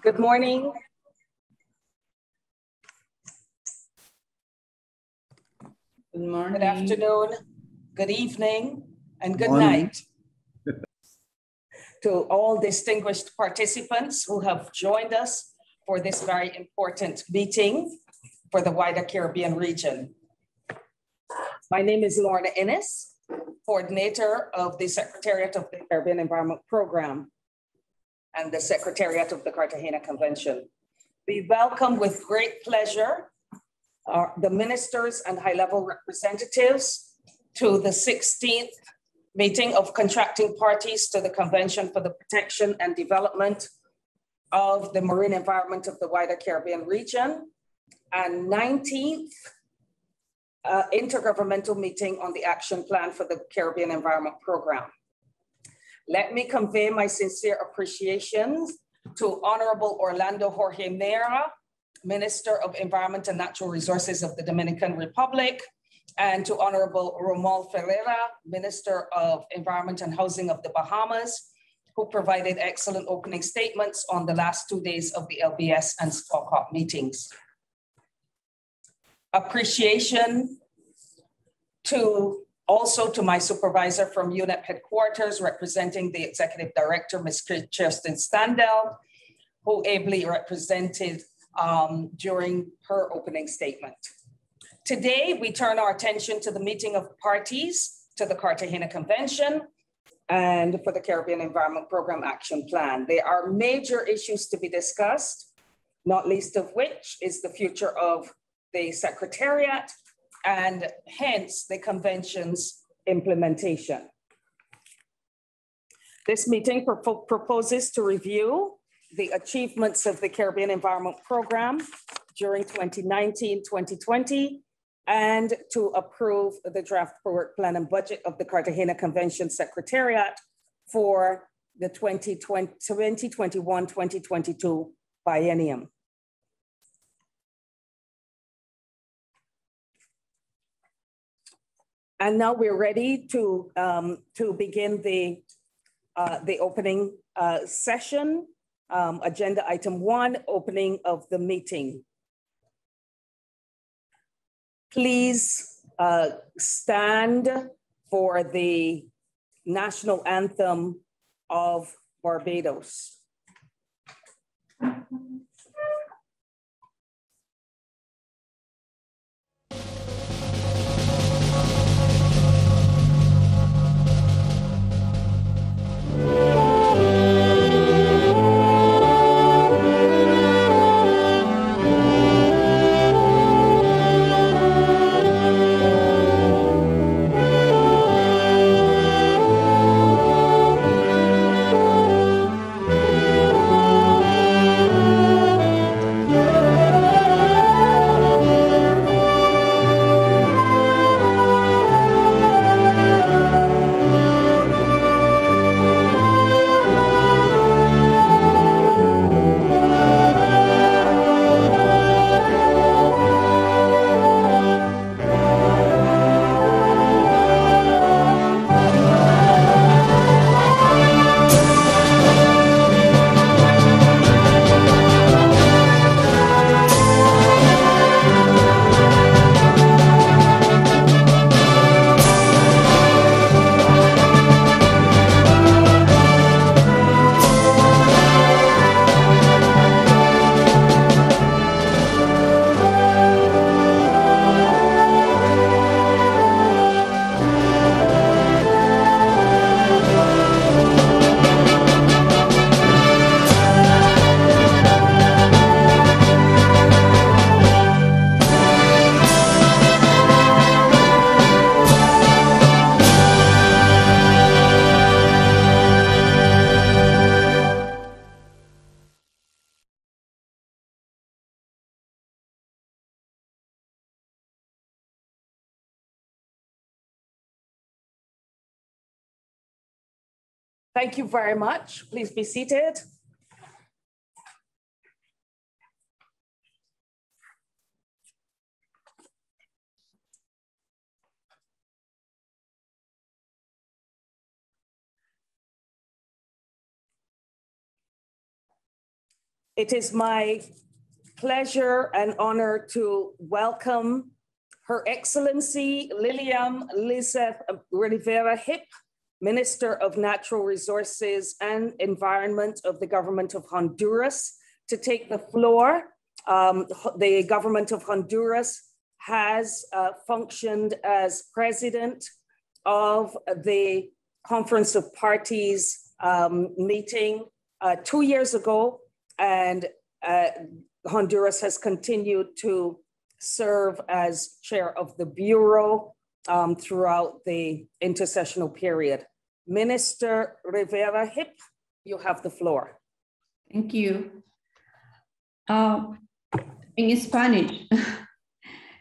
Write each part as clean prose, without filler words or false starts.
Good morning. Good morning. Good afternoon, good evening, and good Morning. night to all distinguished participants who have joined us for this very important meeting for the wider Caribbean region. My name is Lorna Inniss, coordinator of the Secretariat of the Caribbean Environment Program and the Secretariat of the Cartagena Convention. We welcome with great pleasure the ministers and high-level representatives to the 16th meeting of contracting parties to the Convention for the Protection and Development of the Marine Environment of the wider Caribbean region, and 19th Intergovernmental meeting on the Action Plan for the Caribbean Environment Program. Let me convey my sincere appreciations to Honorable Orlando Jorge Neira, Minister of Environment and Natural Resources of the Dominican Republic, and to Honorable Romuald Ferreira, Minister of Environment and Housing of the Bahamas, who provided excellent opening statements on the last 2 days of the LBS and SPAW meetings. Appreciation also to my supervisor from UNEP headquarters, representing the Executive Director, Ms. Kirsten Standell, who ably represented during her opening statement. Today, we turn our attention to the meeting of parties to the Cartagena Convention and for the Caribbean Environment Program Action Plan. There are major issues to be discussed, not least of which is the future of the Secretariat and hence the convention's implementation. This meeting proposes to review the achievements of the Caribbean Environment Program during 2019-2020 and to approve the draft work plan and budget of the Cartagena Convention Secretariat for the 2021-2022 biennium. And now we're ready to begin the opening session. Agenda item 1, opening of the meeting. Please stand for the national anthem of Barbados. Thank you very much. Please be seated. It is my pleasure and honor to welcome Her Excellency Lilian Lizeth Rivera Hip, Minister of Natural Resources and Environment of the Government of Honduras, to take the floor. The Government of Honduras has functioned as president of the Conference of Parties meeting 2 years ago, and Honduras has continued to serve as chair of the Bureau throughout the intersessional period. Minister Rivera Hip, you have the floor. Thank you. En Spanish.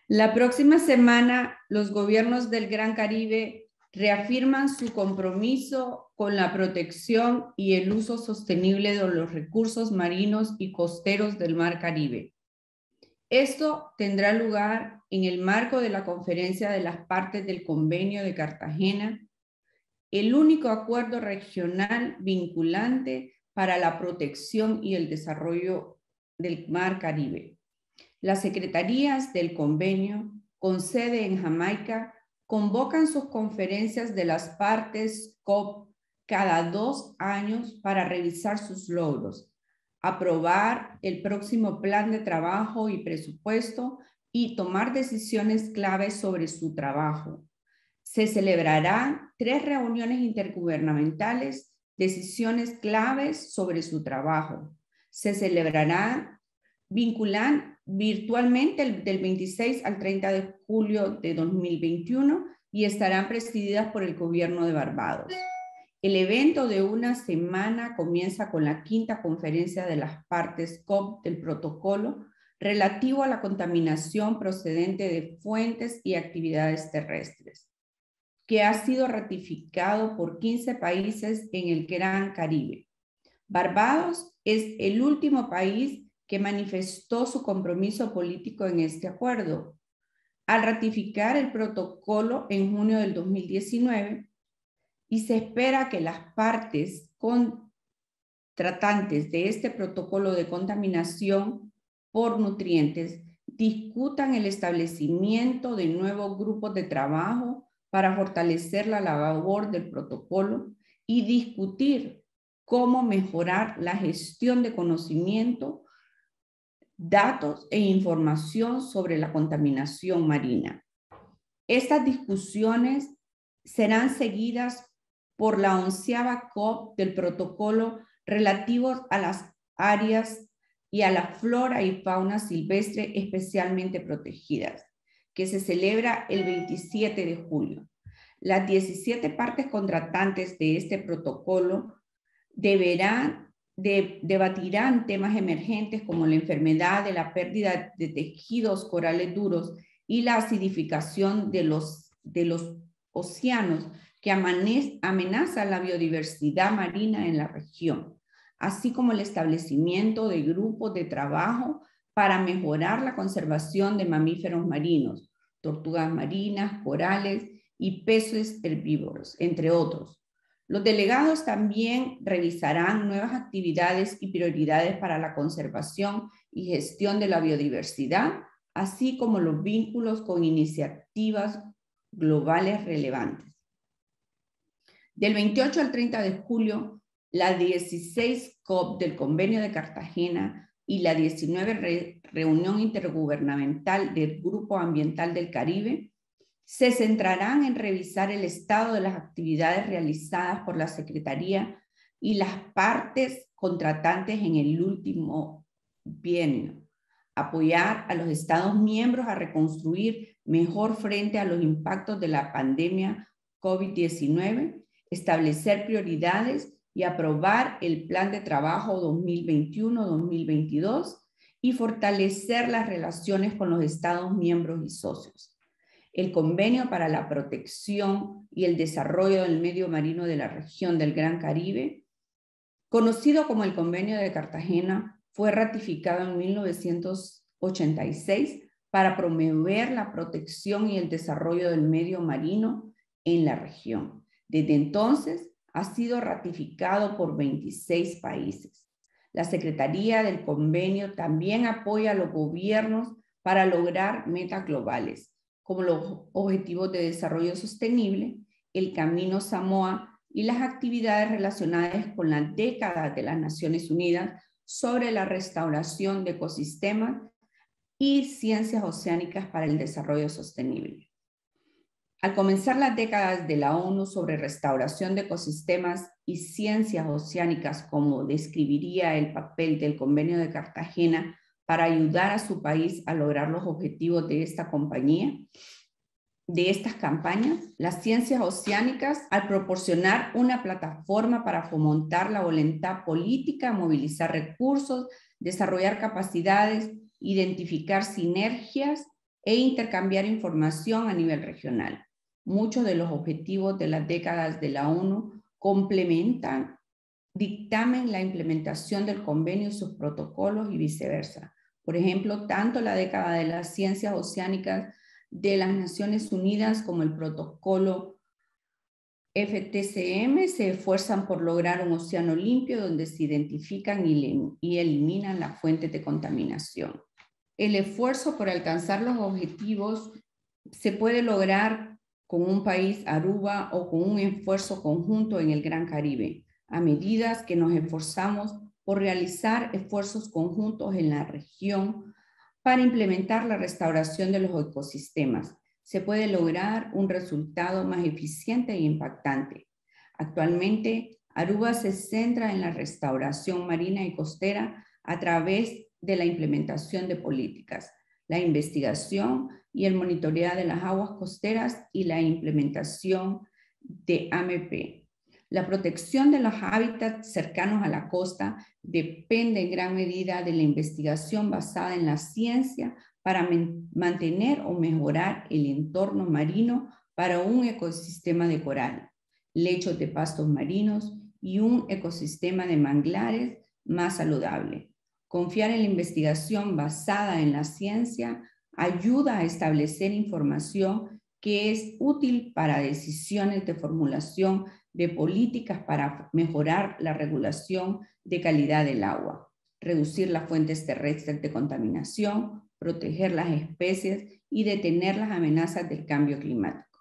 La próxima semana, los gobiernos del Gran Caribe reafirman su compromiso con la protección y el uso sostenible de los recursos marinos y costeros del Mar Caribe. Esto tendrá lugar en el marco de la Conferencia de las Partes del Convenio de Cartagena, el único acuerdo regional vinculante para la protección y el desarrollo del Mar Caribe. Las secretarías del convenio, con sede en Jamaica, convocan sus conferencias de las partes COP cada 2 años para revisar sus logros, aprobar el próximo plan de trabajo y presupuesto y tomar decisiones claves sobre su trabajo. Se celebrarán 3 reuniones intergubernamentales, decisiones claves sobre su trabajo. Se celebrarán virtualmente del 26 al 30 de julio de 2021 y estarán presididas por el gobierno de Barbados. El evento de una semana comienza con la 5ª conferencia de las partes COP del protocolo relativo a la contaminación procedente de fuentes y actividades terrestres, que ha sido ratificado por 15 países en el Gran Caribe. Barbados es el último país que manifestó su compromiso político en este acuerdo. Al ratificar el protocolo en junio del 2019, y se espera que las partes contratantes de este protocolo de contaminación por nutrientes discutan el establecimiento de nuevos grupos de trabajo para fortalecer la labor del protocolo y discutir cómo mejorar la gestión de conocimiento, datos e información sobre la contaminación marina. Estas discusiones serán seguidas por la 11ª COP del protocolo relativos a las áreas y a la flora y fauna silvestre especialmente protegidas, que se celebra el 27 de julio. Las 17 partes contratantes de este protocolo debatirán temas emergentes como la enfermedad de la pérdida de tejidos corales duros y la acidificación de los océanos que amenazan la biodiversidad marina en la región, así como el establecimiento de grupos de trabajo para mejorar la conservación de mamíferos marinos, tortugas marinas, corales y peces herbívoros, entre otros. Los delegados también revisarán nuevas actividades y prioridades para la conservación y gestión de la biodiversidad, así como los vínculos con iniciativas globales relevantes. Del 28 al 30 de julio, la 16 COP del Convenio de Cartagena y la 19 Reunión Intergubernamental del Grupo Ambiental del Caribe se centrarán en revisar el estado de las actividades realizadas por la Secretaría y las partes contratantes en el último bienio, apoyar a los Estados miembros a reconstruir mejor frente a los impactos de la pandemia COVID-19, establecer prioridades y aprobar el Plan de Trabajo 2021-2022 y fortalecer las relaciones con los Estados miembros y socios. El Convenio para la Protección y el Desarrollo del Medio Marino de la región del Gran Caribe, conocido como el Convenio de Cartagena, fue ratificado en 1986 para promover la protección y el desarrollo del medio marino en la región. Desde entonces, ha sido ratificado por 26 países. La Secretaría del Convenio también apoya a los gobiernos para lograr metas globales, como los Objetivos de Desarrollo Sostenible, el Camino Samoa y las actividades relacionadas con las décadas de las Naciones Unidas sobre la restauración de ecosistemas y ciencias oceánicas para el desarrollo sostenible. Al comenzar las décadas de la ONU sobre restauración de ecosistemas y ciencias oceánicas, como describiría el papel del Convenio de Cartagena para ayudar a su país a lograr los objetivos de esta compañía, de estas campañas, las ciencias oceánicas, al proporcionar una plataforma para fomentar la voluntad política, movilizar recursos, desarrollar capacidades, identificar sinergias e intercambiar información a nivel regional. Muchos de los objetivos de las décadas de la ONU complementan, dictamen la implementación del convenio y sus protocolos y viceversa. Por ejemplo, tanto la década de las ciencias oceánicas de las Naciones Unidas como el protocolo FTCM se esfuerzan por lograr un océano limpio donde se identifican y eliminan las fuentes de contaminación. El esfuerzo por alcanzar los objetivos se puede lograr con un país Aruba o con un esfuerzo conjunto en el Gran Caribe, a medida que nos esforzamos por realizar esfuerzos conjuntos en la región para implementar la restauración de los ecosistemas. Se puede lograr un resultado más eficiente e impactante. Actualmente, Aruba se centra en la restauración marina y costera a través de la implementación de políticas, la investigación y el monitoreo de las aguas costeras y la implementación de AMP. La protección de los hábitats cercanos a la costa depende en gran medida de la investigación basada en la ciencia para mantener o mejorar el entorno marino para un ecosistema de coral, lechos de pastos marinos y un ecosistema de manglares más saludable. Confiar en la investigación basada en la ciencia ayuda a establecer información que es útil para decisiones de formulación de políticas para mejorar la regulación de calidad del agua, reducir las fuentes terrestres de contaminación, proteger las especies y detener las amenazas del cambio climático.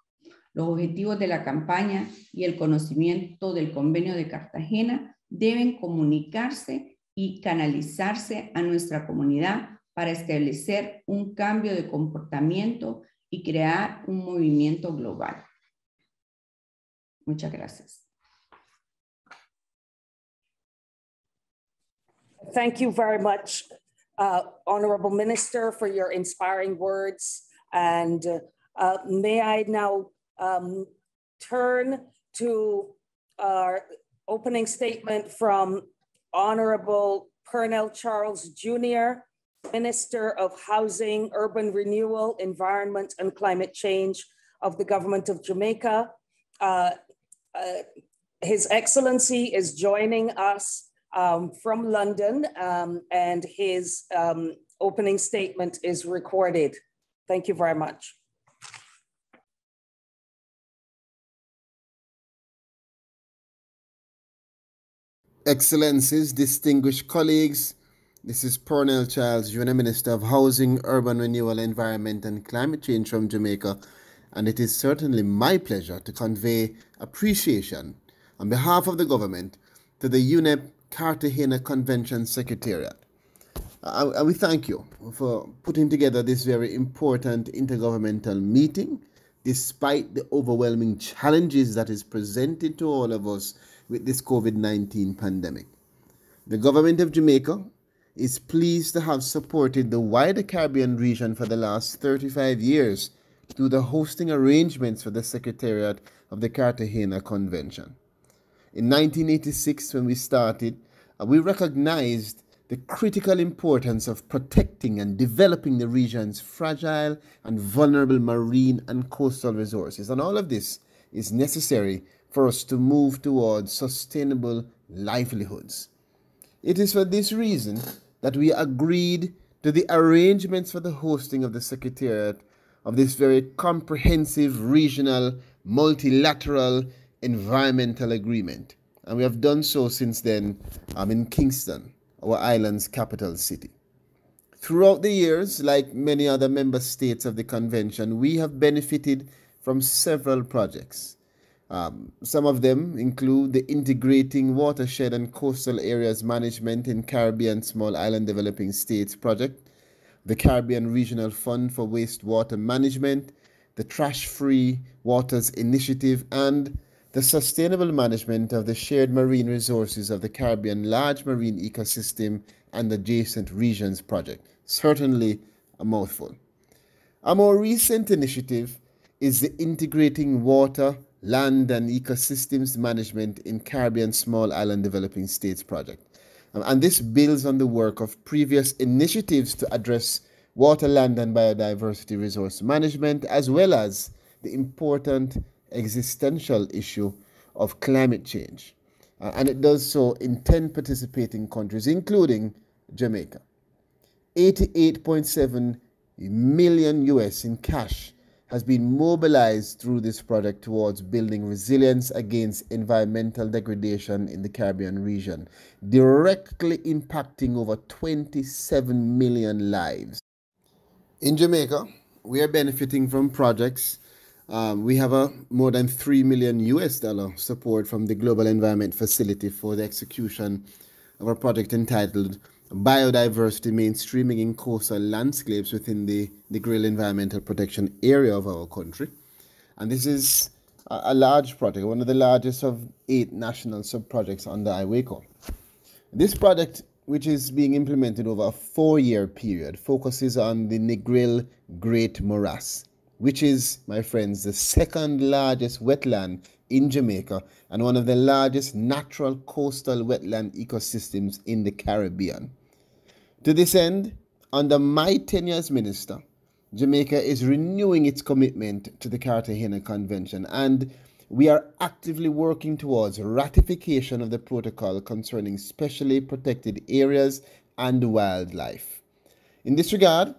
Los objetivos de la campaña y el conocimiento del Convenio de Cartagena deben comunicarse y canalizarse a nuestra comunidad para establecer un cambio de comportamiento y crear un movimiento global. Muchas gracias. Thank you very much, Honorable Minister, for your inspiring words. And may I now turn to our opening statement from Honorable Pernell Charles Jr., Minister of Housing, Urban Renewal, Environment and Climate Change of the Government of Jamaica. His Excellency is joining us from London, and his opening statement is recorded. Thank you very much. Excellencies, distinguished colleagues, this is Pernell Charles Jr., Minister of Housing, Urban Renewal, Environment and Climate Change from Jamaica, and it is certainly my pleasure to convey appreciation on behalf of the government to the UNEP Cartagena Convention Secretariat. We thank you for putting together this very important intergovernmental meeting, despite the overwhelming challenges that is presented to all of us with this COVID-19 pandemic. The government of Jamaica is pleased to have supported the wider Caribbean region for the last 35 years through the hosting arrangements for the Secretariat of the Cartagena Convention. In 1986, when we started, we recognized the critical importance of protecting and developing the region's fragile and vulnerable marine and coastal resources. And all of this is necessary for us to move towards sustainable livelihoods. It is for this reason that we agreed to the arrangements for the hosting of the Secretariat of this very comprehensive regional multilateral environmental agreement. And we have done so since then in Kingston, our island's capital city. Throughout the years, like many other member states of the convention, we have benefited from several projects. Some of them include the Integrating Watershed and Coastal Areas Management in Caribbean Small Island Developing States project, the Caribbean Regional Fund for Wastewater Management, the Trash-Free Waters Initiative, and the sustainable management of the shared marine resources of the Caribbean Large Marine Ecosystem and Adjacent Regions project. Certainly a mouthful. A more recent initiative is the Integrating Water, Land and Ecosystems Management in Caribbean Small Island Developing States project. And this builds on the work of previous initiatives to address water, land and biodiversity resource management, as well as the important existential issue of climate change. And it does so in 10 participating countries, including Jamaica. 88.7 million US in cash has been mobilized through this project towards building resilience against environmental degradation in the Caribbean region, directly impacting over 27 million lives. In Jamaica, we are benefiting from projects. We have a more than $3 million US support from the Global Environment Facility for the execution of a project entitled Biodiversity Mainstreaming in Coastal Landscapes within the Grill Environmental Protection Area of our country. And this is a large project, one of the largest of 8 national sub-projects under IWACO. This project, which is being implemented over a 4-year period, focuses on the Negril Great Morass, which is, my friends, the second largest wetland in Jamaica and one of the largest natural coastal wetland ecosystems in the Caribbean. To this end, under my tenure as minister, Jamaica is renewing its commitment to the Cartagena Convention, and we are actively working towards ratification of the protocol concerning specially protected areas and wildlife. In this regard,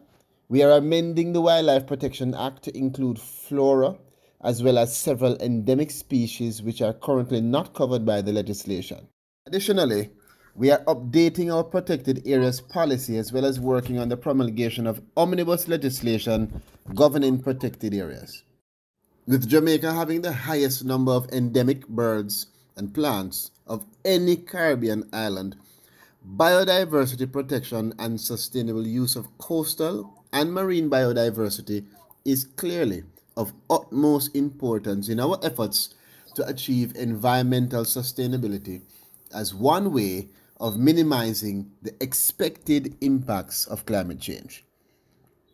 we are amending the Wildlife Protection Act to include flora, as well as several endemic species which are currently not covered by the legislation. Additionally, we are updating our protected areas policy as well as working on the promulgation of omnibus legislation governing protected areas. With Jamaica having the highest number of endemic birds and plants of any Caribbean island, biodiversity protection and sustainable use of coastal and marine biodiversity is clearly of utmost importance in our efforts to achieve environmental sustainability as one way of minimizing the expected impacts of climate change.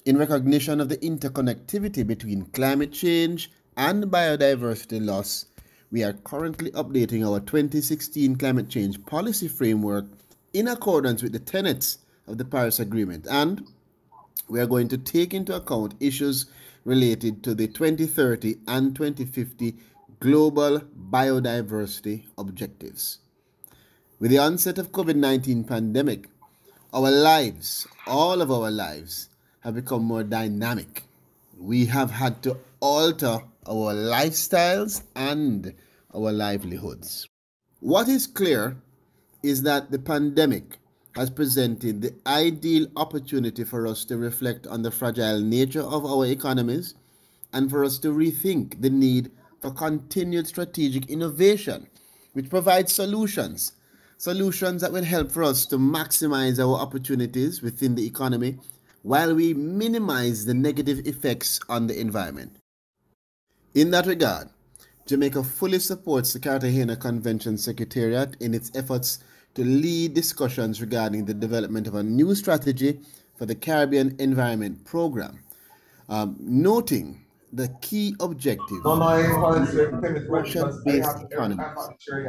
In recognition of the interconnectivity between climate change and biodiversity loss, we are currently updating our 2016 climate change policy framework in accordance with the tenets of the Paris Agreement, and we are going to take into account issues related to the 2030 and 2050 global biodiversity objectives. With the onset of COVID-19 pandemic, our lives, all of our lives, have become more dynamic. We have had to alter our lifestyles and our livelihoods. What is clear is that the pandemic has presented the ideal opportunity for us to reflect on the fragile nature of our economies and for us to rethink the need for continued strategic innovation, which provides solutions that will help for us to maximize our opportunities within the economy while we minimize the negative effects on the environment. In that regard, Jamaica fully supports the Cartagena Convention Secretariat in its efforts to lead discussions regarding the development of a new strategy for the Caribbean Environment Program, noting the key objective of ocean-based economies,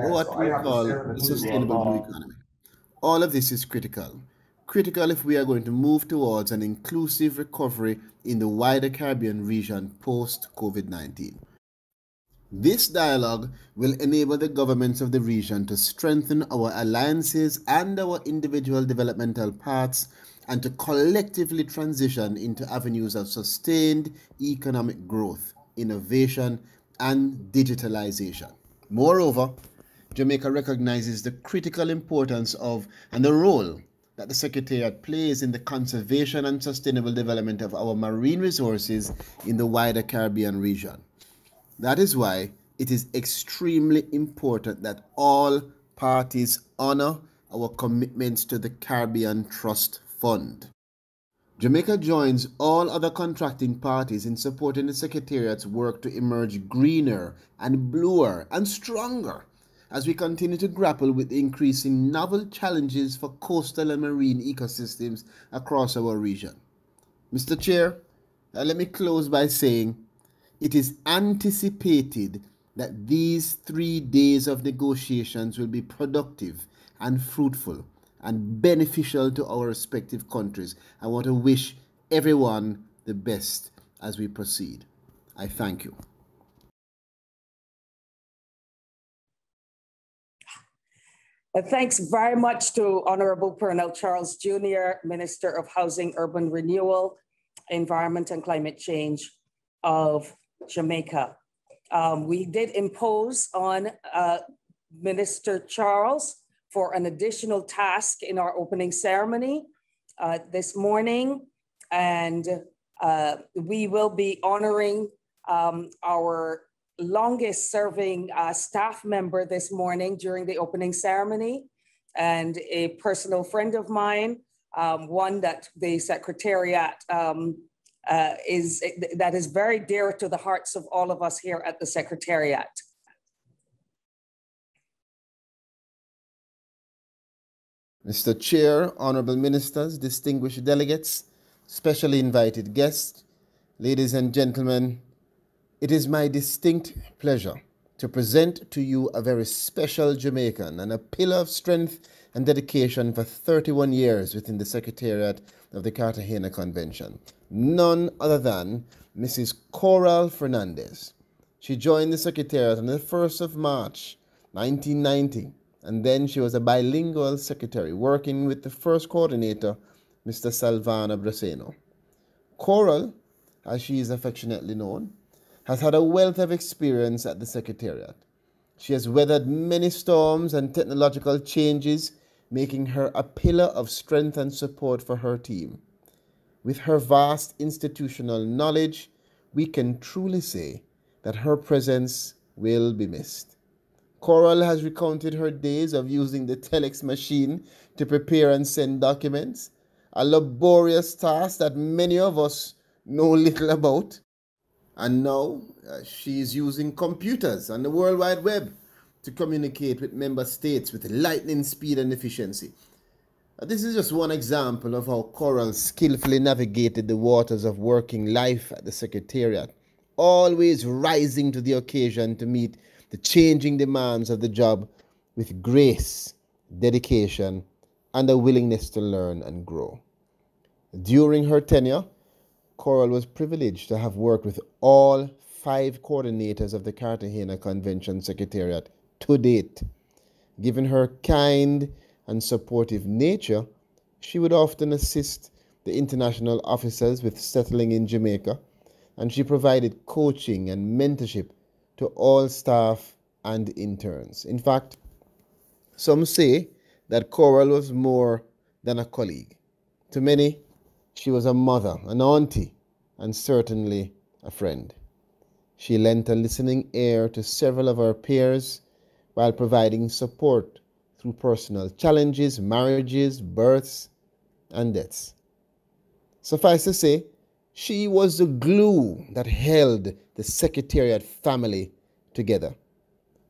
what we call the sustainable blue economy. All of this is critical if we are going to move towards an inclusive recovery in the wider Caribbean region post-COVID-19. This dialogue will enable the governments of the region to strengthen our alliances and our individual developmental paths and to collectively transition into avenues of sustained economic growth, innovation, and digitalization. Moreover, Jamaica recognizes the critical importance of and the role that the Secretariat plays in the conservation and sustainable development of our marine resources in the wider Caribbean region. That is why it is extremely important that all parties honor our commitments to the Caribbean Trust Fund. Jamaica joins all other contracting parties in supporting the Secretariat's work to emerge greener and bluer and stronger as we continue to grapple with the increasing novel challenges for coastal and marine ecosystems across our region. Mr. Chair, let me close by saying it is anticipated that these 3 days of negotiations will be productive and fruitful and beneficial to our respective countries. I want to wish everyone the best as we proceed. I thank you. Thanks very much to Honorable Pernell Charles Jr., Minister of Housing, Urban Renewal, Environment and Climate Change of Jamaica. We did impose on Minister Charles for an additional task in our opening ceremony this morning, and we will be honoring our longest serving staff member this morning during the opening ceremony, and a personal friend of mine, one that the Secretariat that is very dear to the hearts of all of us here at the Secretariat. Mr. Chair, honorable ministers, distinguished delegates, specially invited guests, ladies and gentlemen, it is my distinct pleasure to present to you a very special Jamaican and a pillar of strength and dedication for 31 years within the Secretariat of the Cartagena Convention, none other than Mrs. Coral Fernandez. She joined the Secretariat on the 1st of March, 1990, and then she was a bilingual secretary working with the first coordinator, Mr. Salvana Braceno. Coral, as she is affectionately known, has had a wealth of experience at the Secretariat. She has weathered many storms and technological changes, making her a pillar of strength and support for her team. With her vast institutional knowledge, we can truly say that her presence will be missed. Coral has recounted her days of using the telex machine to prepare and send documents, a laborious task that many of us know little about. And now she is using computers and the World Wide Web to communicate with member states with lightning speed and efficiency. This is just one example of how Coral skillfully navigated the waters of working life at the Secretariat, always rising to the occasion to meet the changing demands of the job with grace, dedication, and a willingness to learn and grow. During her tenure, Coral was privileged to have worked with all 5 coordinators of the Cartagena Convention Secretariat to date. Given her kind and supportive nature, she would often assist the international officers with settling in Jamaica, and she provided coaching and mentorship to all staff and interns. In fact, some say that Coral was more than a colleague. To many, she was a mother, an auntie, and certainly a friend. She lent a listening ear to several of her peers while providing support through personal challenges, marriages, births, and deaths. Suffice to say, she was the glue that held the Secretariat family together.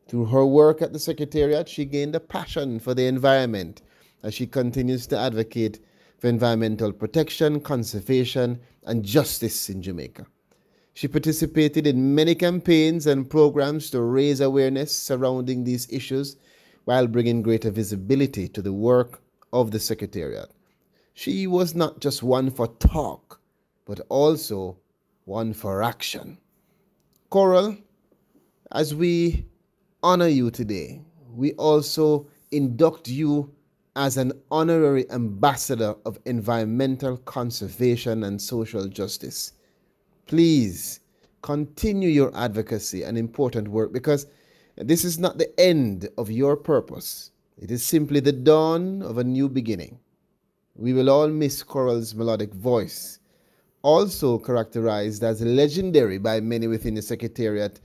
Through her work at the Secretariat, she gained a passion for the environment as she continues to advocate for environmental protection, conservation, and justice in Jamaica. She participated in many campaigns and programs to raise awareness surrounding these issues while bringing greater visibility to the work of the Secretariat. She was not just one for talk, but also one for action. Coral, as we honor you today, we also induct you as an honorary ambassador of environmental conservation and social justice. Please continue your advocacy and important work, because this is not the end of your purpose. It is simply the dawn of a new beginning. We will all miss Coral's melodic voice, also characterized as legendary by many within the Secretariat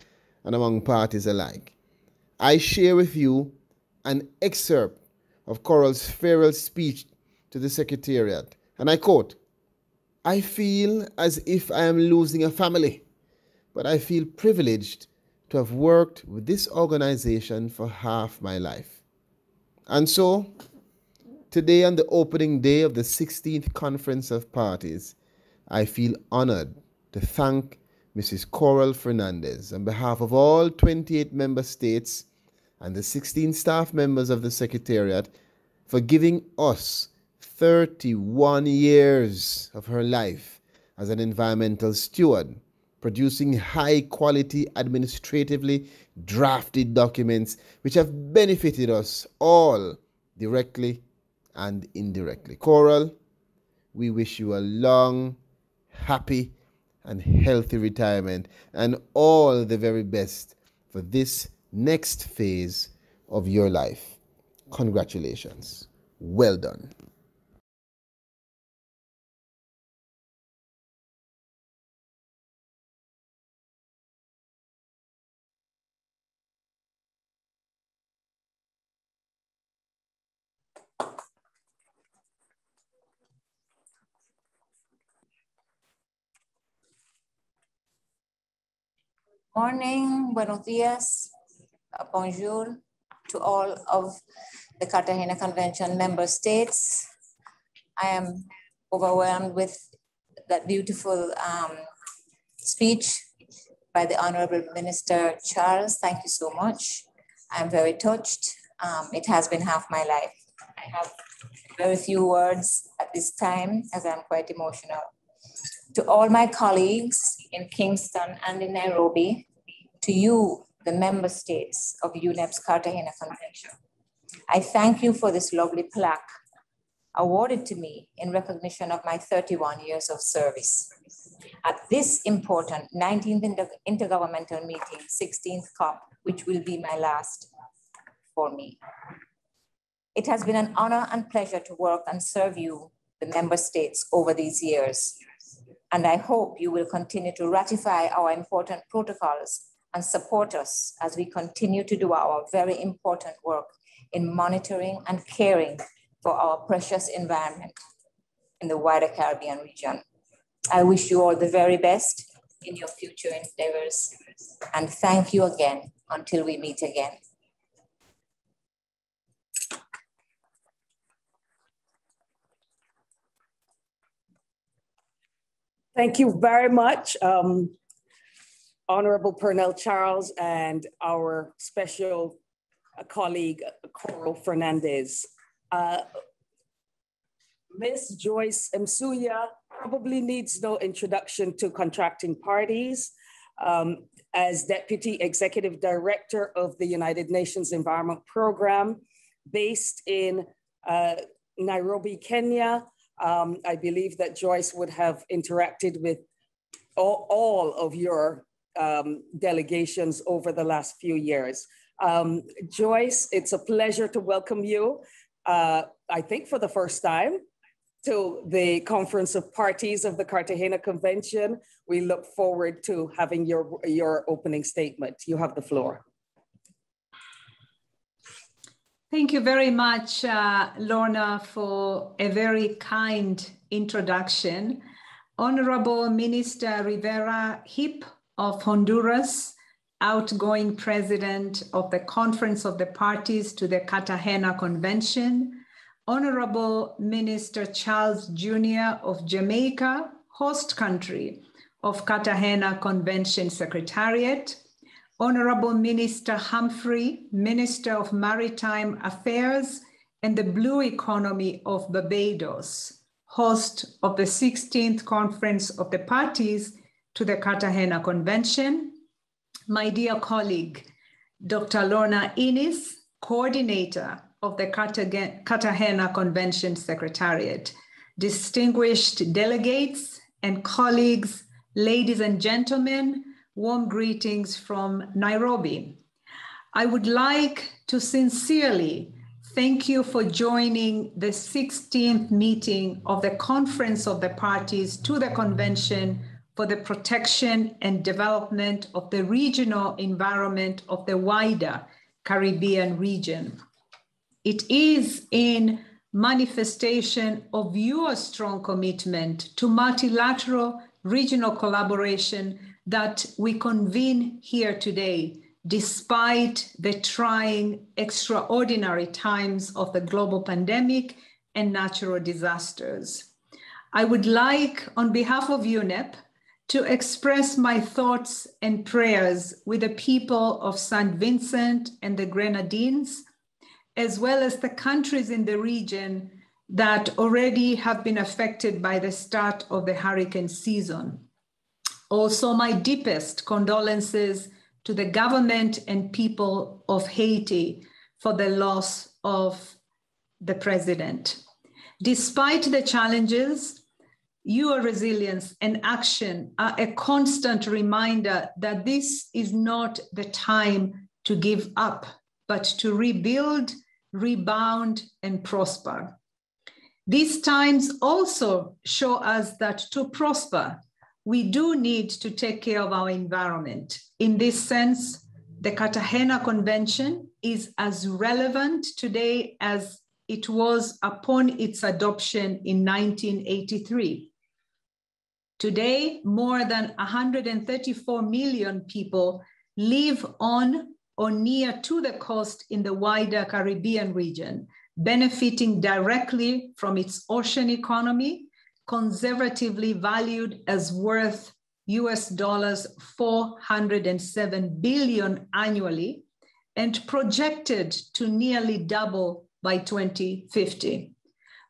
and among parties alike. I share with you an excerpt of Coral's farewell speech to the Secretariat, and I quote, "I feel as if I am losing a family, but I feel privileged to have worked with this organization for half my life." And so, today on the opening day of the 16th Conference of Parties, I feel honored to thank Mrs. Coral Fernandez on behalf of all 28 member states and the 16 staff members of the Secretariat for giving us 31 years of her life as an environmental steward, producing high-quality, administratively drafted documents which have benefited us all directly and indirectly. Coral, we wish you a long, happy, and healthy retirement and all the very best for this next phase of your life. Congratulations. Well done. Morning, buenos días, bonjour to all of the Cartagena Convention member states. I am overwhelmed with that beautiful speech by the Honorable Minister Charles. Thank you so much. I'm very touched. It has been half my life. I have very few words at this time as I'm quite emotional. To all my colleagues in Kingston and in Nairobi, to you, the member states of UNEP's Cartagena Convention, I thank you for this lovely plaque awarded to me in recognition of my 31 years of service. At this important 19th Intergovernmental meeting, 16th COP, which will be my last for me. It has been an honor and pleasure to work and serve you, the member states, over these years. And I hope you will continue to ratify our important protocols and support us as we continue to do our very important work in monitoring and caring for our precious environment in the wider Caribbean region. I wish you all the very best in your future endeavors, and thank you again until we meet again. Thank you very much, Honorable Pernell Charles and our special colleague, Coral Fernandez. Ms. Joyce Msuya probably needs no introduction to contracting parties. As Deputy Executive Director of the United Nations Environment Program based in Nairobi, Kenya, I believe that Joyce would have interacted with all of your delegations over the last few years. Joyce, it's a pleasure to welcome you, I think for the first time, to the Conference of Parties of the Cartagena Convention. We look forward to having your opening statement. You have the floor. Thank you very much, Lorna, for a very kind introduction. Honorable Minister Rivera Hip of Honduras, outgoing president of the Conference of the Parties to the Cartagena Convention, Honorable Minister Charles Jr. of Jamaica, host country of Cartagena Convention Secretariat, Honorable Minister Humphrey, Minister of Maritime Affairs and the Blue Economy of Barbados, host of the 16th Conference of the Parties to the Cartagena Convention, my dear colleague, Dr. Lorna Inniss, coordinator of the Cartagena Convention Secretariat, distinguished delegates and colleagues, ladies and gentlemen, warm greetings from Nairobi. I would like to sincerely Thank you for joining the 16th meeting of the Conference of the Parties to the Convention for the Protection and Development of the Regional Environment of the wider Caribbean region. It is in manifestation of your strong commitment to multilateral regional collaboration that we convene here today, despite the trying, extraordinary times of the global pandemic and natural disasters. I would like, on behalf of UNEP, to express my thoughts and prayers with the people of St. Vincent and the Grenadines, as well as the countries in the region that already have been affected by the start of the hurricane season. Also, my deepest condolences to the government and people of Haiti for the loss of the president. Despite the challenges, your resilience and action are a constant reminder that this is not the time to give up, but to rebuild, rebound, and prosper. These times also show us that to prosper, we do need to take care of our environment. In this sense, the Cartagena Convention is as relevant today as it was upon its adoption in 1983. Today, more than 134 million people live on or near to the coast in the wider Caribbean region, benefiting directly from its ocean economy, conservatively valued as worth US dollars 407 billion annually, and projected to nearly double by 2050.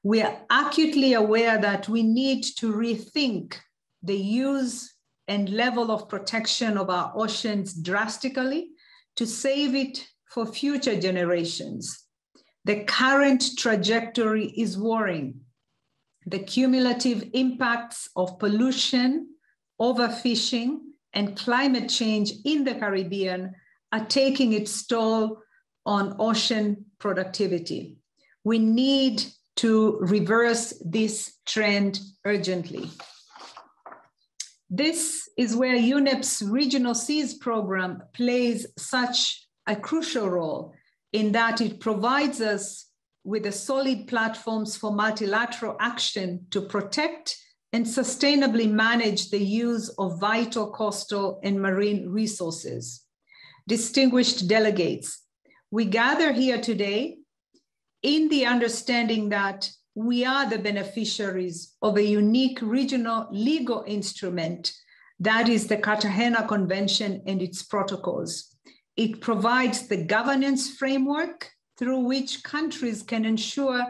We are acutely aware that we need to rethink the use and level of protection of our oceans drastically to save it for future generations. The current trajectory is worrying. The cumulative impacts of pollution, overfishing, and climate change in the Caribbean are taking its toll on ocean productivity. We need to reverse this trend urgently. This is where UNEP's Regional Seas program plays such a crucial role, in that it provides us with the solid platforms for multilateral action to protect and sustainably manage the use of vital coastal and marine resources. Distinguished delegates, we gather here today in the understanding that we are the beneficiaries of a unique regional legal instrument that is the Cartagena Convention and its protocols. It provides the governance framework through which countries can ensure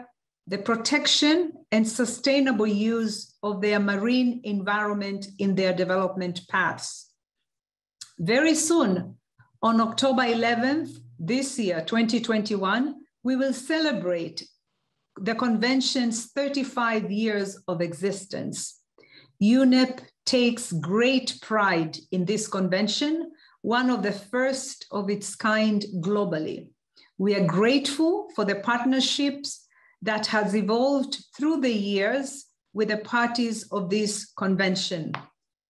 the protection and sustainable use of their marine environment in their development paths. Very soon, on October 11th, this year, 2021, we will celebrate the Convention's 35 years of existence. UNEP takes great pride in this convention, one of the first of its kind globally. We are grateful for the partnerships that has evolved through the years with the parties of this convention.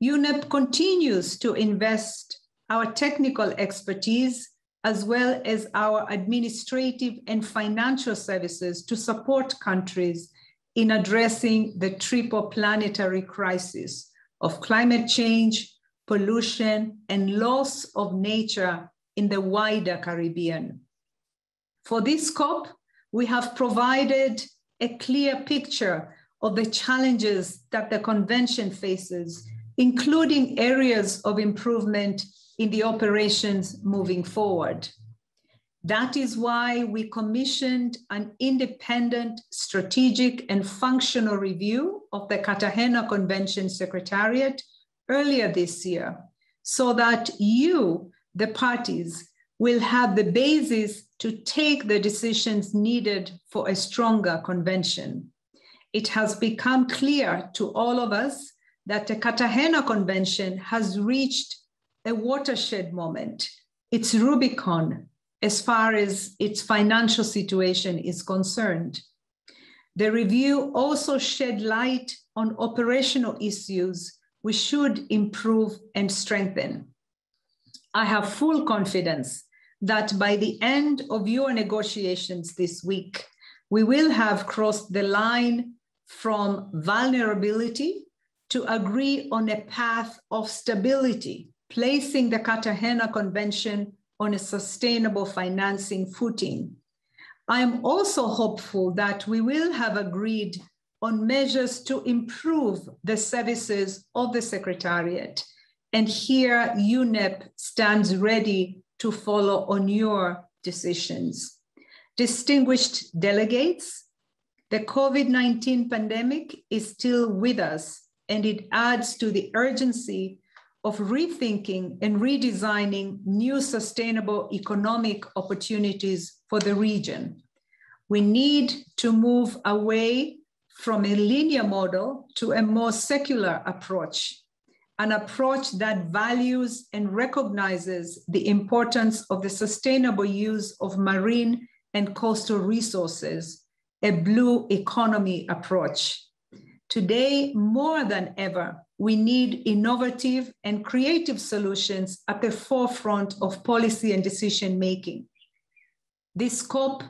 UNEP continues to invest our technical expertise as well as our administrative and financial services to support countries in addressing the triple planetary crisis of climate change, pollution, and loss of nature in the wider Caribbean. For this COP, we have provided a clear picture of the challenges that the convention faces, including areas of improvement in the operations moving forward. That is why we commissioned an independent, strategic, and functional review of the Cartagena Convention Secretariat earlier this year, so that you, the parties, will have the basis to take the decisions needed for a stronger convention. It has become clear to all of us that the Cartagena Convention has reached a watershed moment. Its Rubicon as far as its financial situation is concerned. The review also shed light on operational issues we should improve and strengthen. I have full confidence that by the end of your negotiations this week, we will have crossed the line from vulnerability to agree on a path of stability, placing the Cartagena Convention on a sustainable financing footing. I am also hopeful that we will have agreed on measures to improve the services of the Secretariat. And here UNEP stands ready to follow on your decisions. Distinguished delegates, the COVID-19 pandemic is still with us, and it adds to the urgency of rethinking and redesigning new sustainable economic opportunities for the region. We need to move away from a linear model to a more secular approach, an approach that values and recognizes the importance of the sustainable use of marine and coastal resources, a blue economy approach. Today, more than ever, we need innovative and creative solutions at the forefront of policy and decision-making. This COP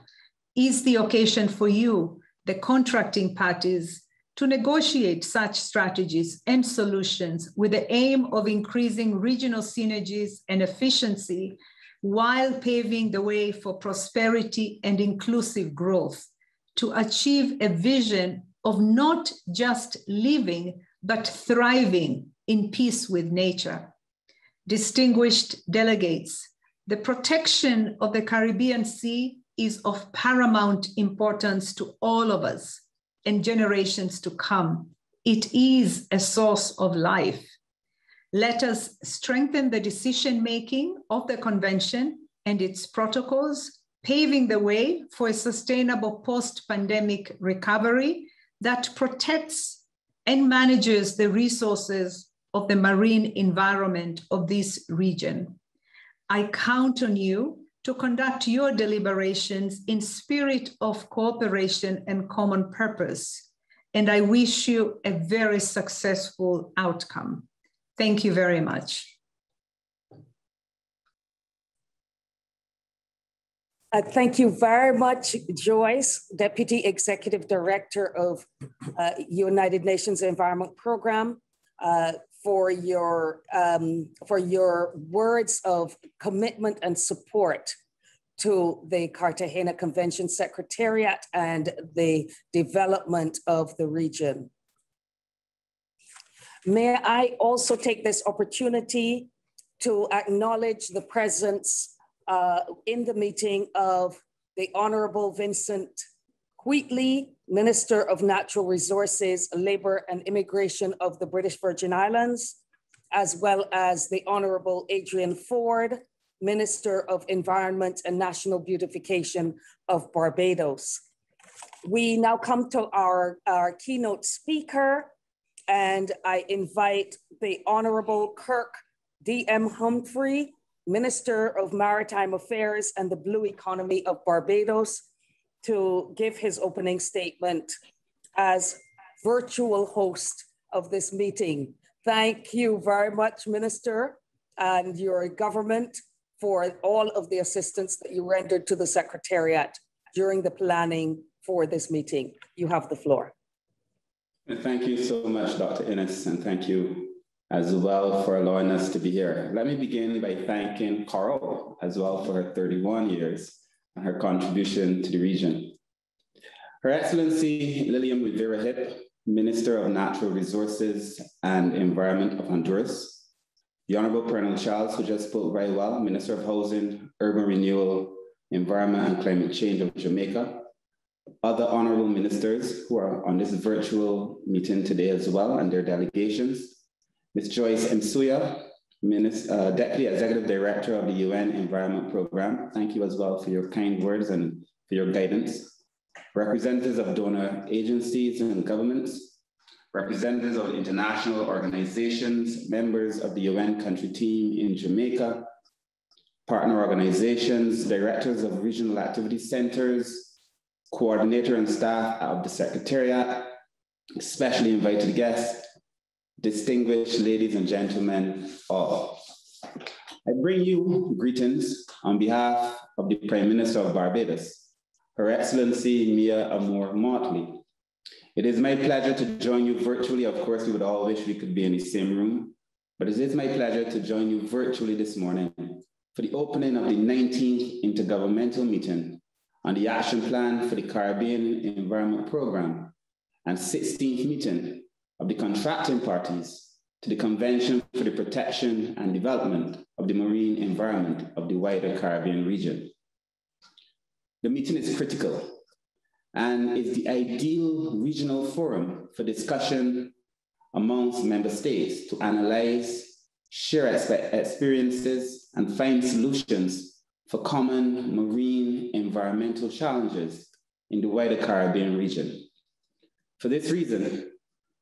is the occasion for you, the contracting parties, to negotiate such strategies and solutions with the aim of increasing regional synergies and efficiency while paving the way for prosperity and inclusive growth to achieve a vision of not just living, but thriving in peace with nature. Distinguished delegates, the protection of the Caribbean Sea is of paramount importance to all of us and generations to come. It is a source of life. Let us strengthen the decision-making of the convention and its protocols, paving the way for a sustainable post-pandemic recovery that protects and manages the resources of the marine environment of this region. I count on you to conduct your deliberations in spirit of cooperation and common purpose, and I wish you a very successful outcome. Thank you very much. Thank you very much, Joyce, Deputy Executive Director of United Nations Environment Program, for your words of commitment and support to the Cartagena Convention Secretariat and the development of the region. May I also take this opportunity to acknowledge the presence in the meeting of the Honorable Vincent Wheatley, Minister of Natural Resources, Labour and Immigration of the British Virgin Islands, as well as the Honorable Adrian Ford, Minister of Environment and National Beautification of Barbados. We now come to our keynote speaker, and I invite the Honorable Kirk D.M. Humphrey, Minister of Maritime Affairs and the Blue Economy of Barbados, to give his opening statement as virtual host of this meeting. Thank you very much, Minister, and your government for all of the assistance that you rendered to the Secretariat during the planning for this meeting. You have the floor. Thank you so much, Dr. Inniss, and thank you as well for allowing us to be here. Let me begin by thanking Coral as well for her 31 years and her contribution to the region. Her Excellency Lilian Rivera Hip, Minister of Natural Resources and Environment of Honduras, the Honorable Colonel Charles, who just spoke very well, Minister of Housing, Urban Renewal, Environment and Climate Change of Jamaica, other honorable ministers who are on this virtual meeting today as well and their delegations, Ms. Joyce Msuya, Deputy Executive Director of the UN Environment Program. Thank you as well for your kind words and for your guidance. Representatives of donor agencies and governments, representatives of international organizations, members of the UN country team in Jamaica, partner organizations, directors of regional activity centers, coordinator and staff of the Secretariat, especially invited guests, distinguished ladies and gentlemen all. I bring you greetings on behalf of the Prime Minister of Barbados, Her Excellency Mia Amour Motley. It is my pleasure to join you virtually. Of course, we would all wish we could be in the same room, but it is my pleasure to join you virtually this morning for the opening of the 19th Intergovernmental meeting on the Action Plan for the Caribbean Environment Program and 16th meeting of the contracting parties to the Convention for the Protection and Development of the Marine Environment of the wider Caribbean region. The meeting is critical and is the ideal regional forum for discussion amongst member states to analyze, share experiences, and find solutions for common marine environmental challenges in the wider Caribbean region. For this reason,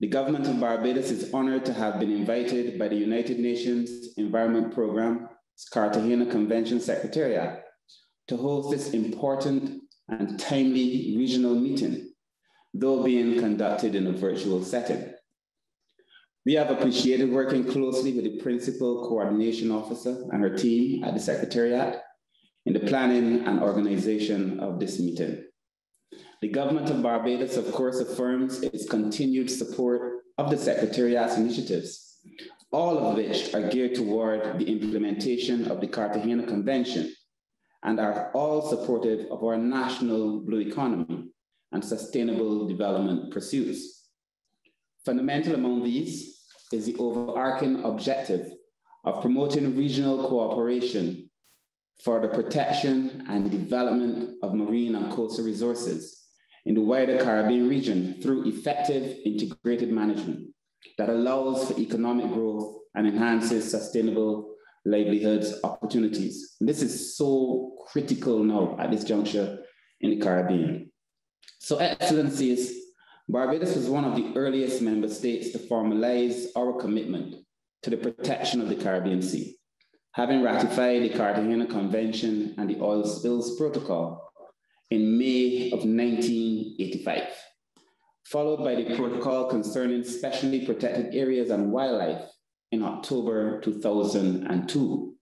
the government of Barbados is honored to have been invited by the United Nations Environment Programme's Cartagena Convention Secretariat to host this important and timely regional meeting, though being conducted in a virtual setting. We have appreciated working closely with the Principal Coordination Officer and her team at the Secretariat in the planning and organization of this meeting. The government of Barbados, of course, affirms its continued support of the Secretariat's initiatives, all of which are geared toward the implementation of the Cartagena Convention and are all supportive of our national blue economy and sustainable development pursuits. Fundamental among these is the overarching objective of promoting regional cooperation for the protection and development of marine and coastal resources in the wider Caribbean region through effective integrated management that allows for economic growth and enhances sustainable livelihoods opportunities. And this is so critical now at this juncture in the Caribbean. So, Excellencies, Barbados was one of the earliest member states to formalize our commitment to the protection of the Caribbean Sea, having ratified the Cartagena Convention and the Oil Spills Protocol in May of 1985, followed by the protocol concerning specially protected areas and wildlife in October 2002.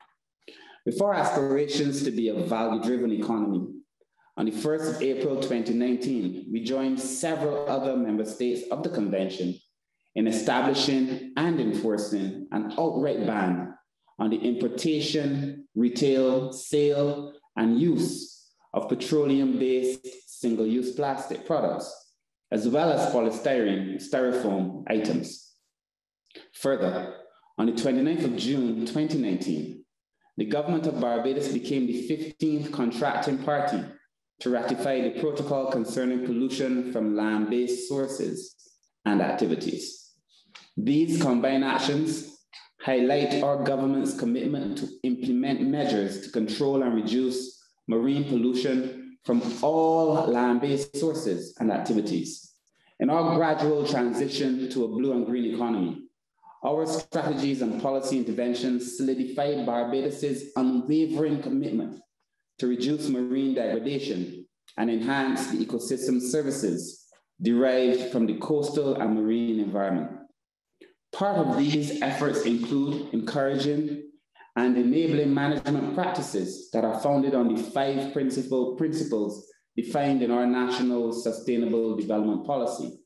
With our aspirations to be a value-driven economy, on the 1st of April 2019, we joined several other member states of the convention in establishing and enforcing an outright ban on the importation, retail, sale, and use of petroleum-based single-use plastic products, as well as polystyrene, styrofoam items. Further, on the 29th of June 2019, the government of Barbados became the 15th contracting party to ratify the protocol concerning pollution from land-based sources and activities. These combined actions highlight our government's commitment to implement measures to control and reduce marine pollution from all land-based sources and activities. In our gradual transition to a blue and green economy, our strategies and policy interventions solidify Barbados's unwavering commitment to reduce marine degradation and enhance the ecosystem services derived from the coastal and marine environment. Part of these efforts include encouraging and enabling management practices that are founded on the 5 principles defined in our national sustainable development policy.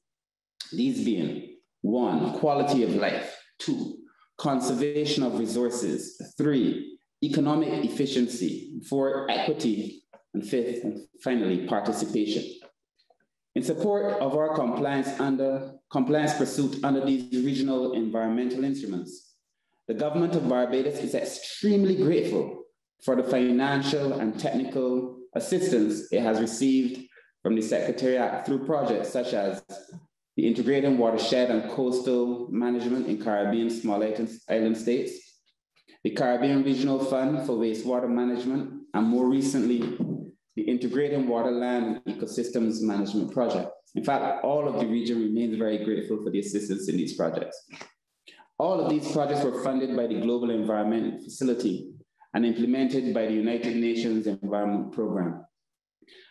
These being 1, quality of life; 2, conservation of resources; 3, economic efficiency; 4, equity; and 5th, and finally, participation. In support of our compliance pursuit under these regional environmental instruments, the government of Barbados is extremely grateful for the financial and technical assistance it has received from the Secretariat through projects such as the Integrated Watershed and Coastal Management in Caribbean Small Island States, the Caribbean Regional Fund for Wastewater Management, and more recently, the Integrated Waterland and Ecosystems Management Project. In fact, all of the region remains very grateful for the assistance in these projects. All of these projects were funded by the Global Environment Facility and implemented by the United Nations Environment Program.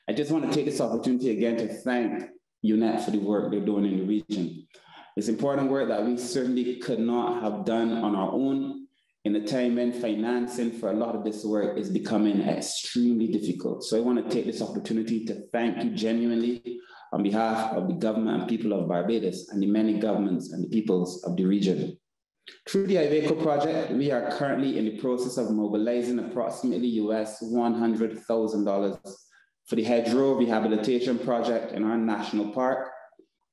I just want to take this opportunity again to thank UNEP for the work they're doing in the region. It's important work that we certainly could not have done on our own in a time when financing for a lot of this work is becoming extremely difficult. So I want to take this opportunity to thank you genuinely on behalf of the government and people of Barbados and the many governments and the peoples of the region. Through the Iveco project, we are currently in the process of mobilizing approximately US $100,000 for the hedgerow rehabilitation project in our national park,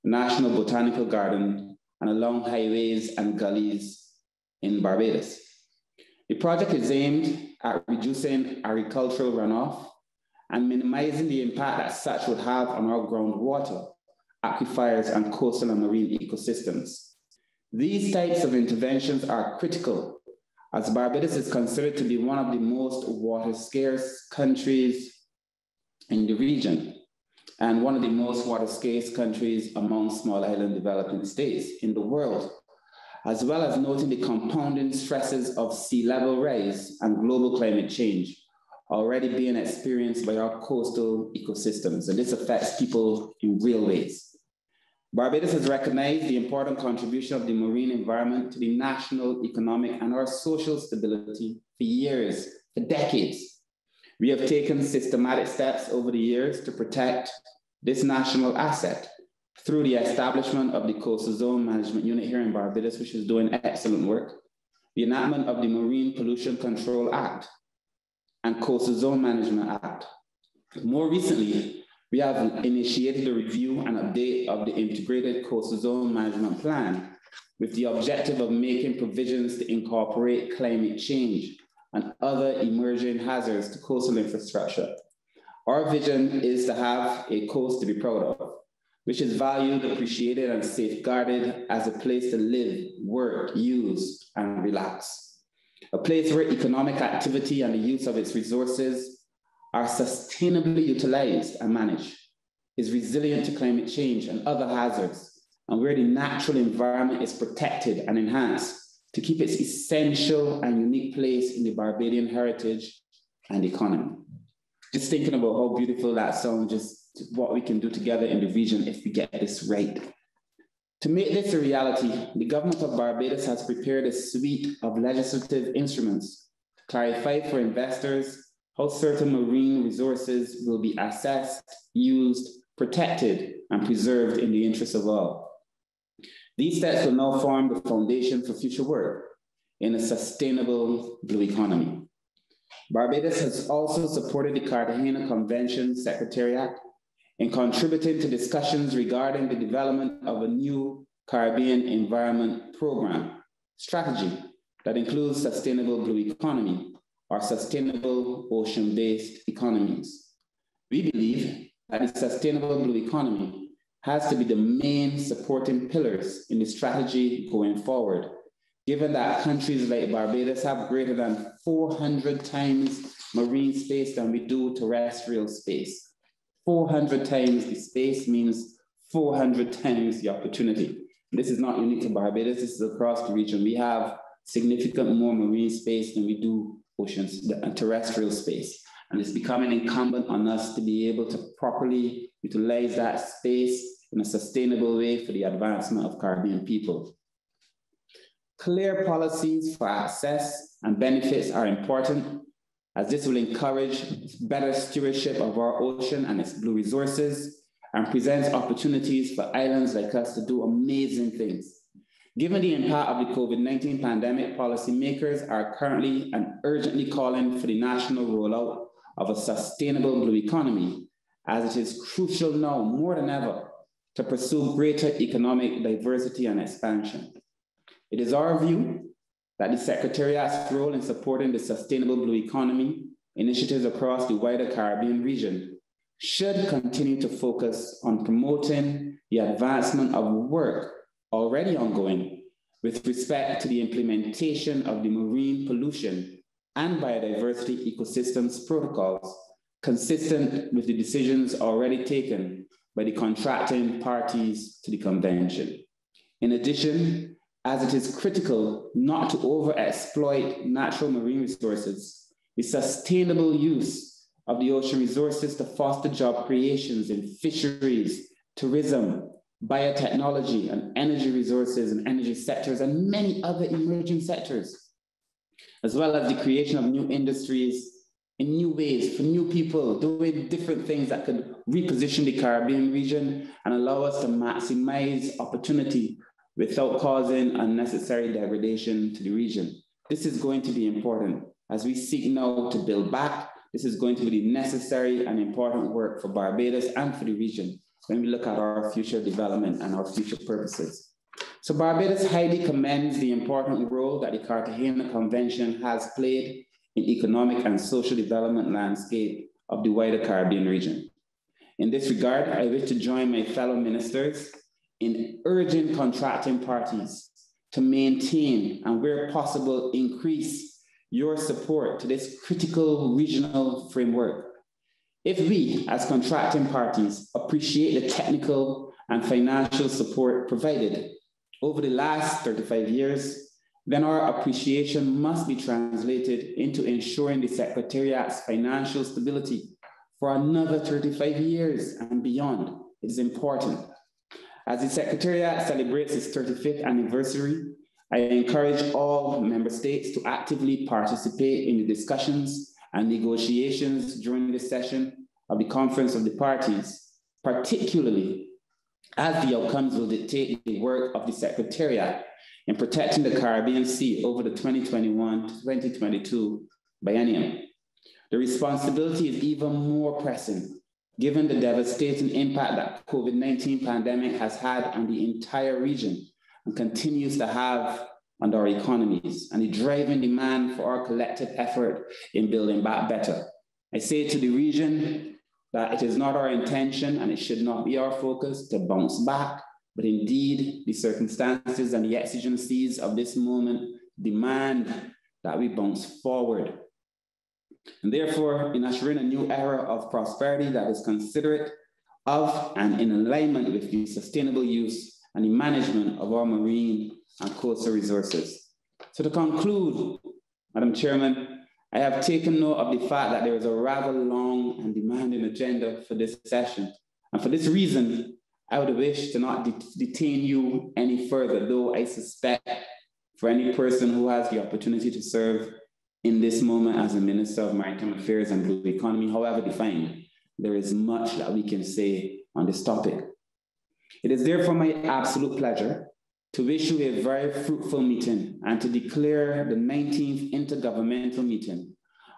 National Botanical Garden, and along highways and gullies in Barbados. The project is aimed at reducing agricultural runoff and minimizing the impact that such would have on our groundwater, aquifers, and coastal and marine ecosystems. These types of interventions are critical, as Barbados is considered to be one of the most water-scarce countries in the region, and one of the most water-scarce countries among small island developing states in the world, as well as noting the compounding stresses of sea level rise and global climate change already being experienced by our coastal ecosystems, and this affects people in real ways. Barbados has recognized the important contribution of the marine environment to the national, economic, and our social stability for years, for decades. We have taken systematic steps over the years to protect this national asset through the establishment of the Coastal Zone Management Unit here in Barbados, which is doing excellent work, the enactment of the Marine Pollution Control Act and Coastal Zone Management Act. More recently, we have initiated a review and update of the Integrated Coastal Zone Management Plan with the objective of making provisions to incorporate climate change and other emerging hazards to coastal infrastructure. Our vision is to have a coast to be proud of, which is valued, appreciated, and safeguarded as a place to live, work, use, and relax. A place where economic activity and the use of its resources are sustainably utilized and managed, is resilient to climate change and other hazards, and where the natural environment is protected and enhanced to keep its essential and unique place in the Barbadian heritage and economy. Just thinking about how beautiful that sounds, just what we can do together in the region if we get this right. To make this a reality, the government of Barbados has prepared a suite of legislative instruments to clarify for investors how certain marine resources will be assessed, used, protected, and preserved in the interest of all. These steps will now form the foundation for future work in a sustainable blue economy. Barbados has also supported the Cartagena Convention Secretariat in contributing to discussions regarding the development of a new Caribbean Environment Program strategy that includes sustainable blue economy or sustainable ocean-based economies. We believe that the sustainable blue economy has to be the main supporting pillars in the strategy going forward, given that countries like Barbados have greater than 400 times marine space than we do terrestrial space. 400 times the space means 400 times the opportunity. This is not unique to Barbados, this is across the region. We have significant more marine space than we do oceans, terrestrial space. And it's becoming incumbent on us to be able to properly utilize that space in a sustainable way for the advancement of Caribbean people. Clear policies for access and benefits are important, as this will encourage better stewardship of our ocean and its blue resources and presents opportunities for islands like us to do amazing things. Given the impact of the COVID-19 pandemic, policymakers are currently and urgently calling for the national rollout of a sustainable blue economy, as it is crucial now more than ever to pursue greater economic diversity and expansion. It is our view that the Secretariat's role in supporting the sustainable blue economy initiatives across the wider Caribbean region should continue to focus on promoting the advancement of work already ongoing with respect to the implementation of the marine pollution and biodiversity ecosystems protocols, consistent with the decisions already taken by the contracting parties to the convention. In addition, as it is critical not to overexploit natural marine resources, the sustainable use of the ocean resources to foster job creations in fisheries, tourism, biotechnology, and energy resources and energy sectors, and many other emerging sectors, as well as the creation of new industries in new ways for new people, doing different things that could reposition the Caribbean region and allow us to maximize opportunity without causing unnecessary degradation to the region. This is going to be important as we seek now to build back. This is going to be the necessary and important work for Barbados and for the region when we look at our future development and our future purposes. So Barbados highly commends the important role that the Cartagena Convention has played in economic and social development landscape of the wider Caribbean region. In this regard, I wish to join my fellow ministers in urging contracting parties to maintain and where possible increase your support to this critical regional framework. If we, as contracting parties, appreciate the technical and financial support provided over the last 35 years, then our appreciation must be translated into ensuring the Secretariat's financial stability for another 35 years and beyond. It is important. As the Secretariat celebrates its 35th anniversary, I encourage all member states to actively participate in the discussions and negotiations during this session of the Conference of the Parties, particularly as the outcomes will dictate the work of the Secretariat in protecting the Caribbean Sea over the 2021 to 2022 biennium. The responsibility is even more pressing given the devastating impact that COVID-19 pandemic has had on the entire region and continues to have on our economies and the driving demand for our collective effort in building back better. I say to the region that it is not our intention and it should not be our focus to bounce back, but indeed the circumstances and the exigencies of this moment demand that we bounce forward. And therefore, in ushering a new era of prosperity that is considerate of and in alignment with the sustainable use and the management of our marine and coastal resources. So to conclude, Madam Chairman, I have taken note of the fact that there is a rather long and demanding agenda for this session. And for this reason, I would wish to not detain you any further, though I suspect for any person who has the opportunity to serve in this moment as a Minister of Maritime Affairs and Blue Economy, however defined, there is much that we can say on this topic. It is therefore my absolute pleasure to wish you a very fruitful meeting and to declare the 19th Intergovernmental meeting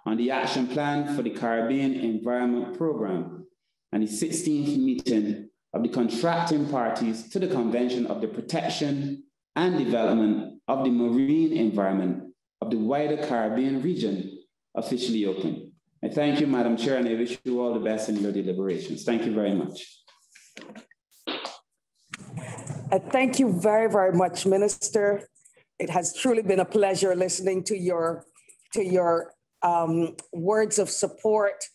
on the Action Plan for the Caribbean Environment Program and the 16th meeting of the contracting parties to the Convention of the Protection and Development of the Marine Environment of the wider Caribbean region officially open. I thank you, Madam Chair, and I wish you all the best in your deliberations. Thank you very much. Thank you very, very much, Minister. It has truly been a pleasure listening to your words of support,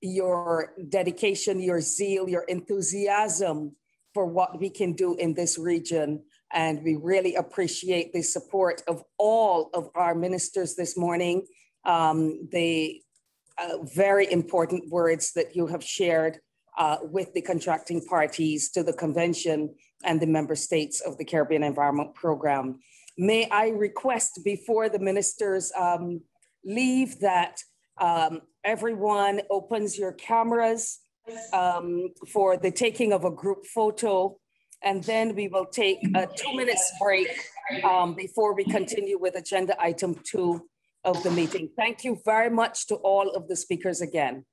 your dedication, your zeal, your enthusiasm for what we can do in this region. And we really appreciate the support of all of our ministers this morning. The very important words that you have shared with the contracting parties to the convention and the member states of the Caribbean Environment Program. May I request before the ministers leave that everyone opens your cameras for the taking of a group photo, and then we will take a 2-minute break before we continue with agenda item 2 of the meeting. Thank you very much to all of the speakers again.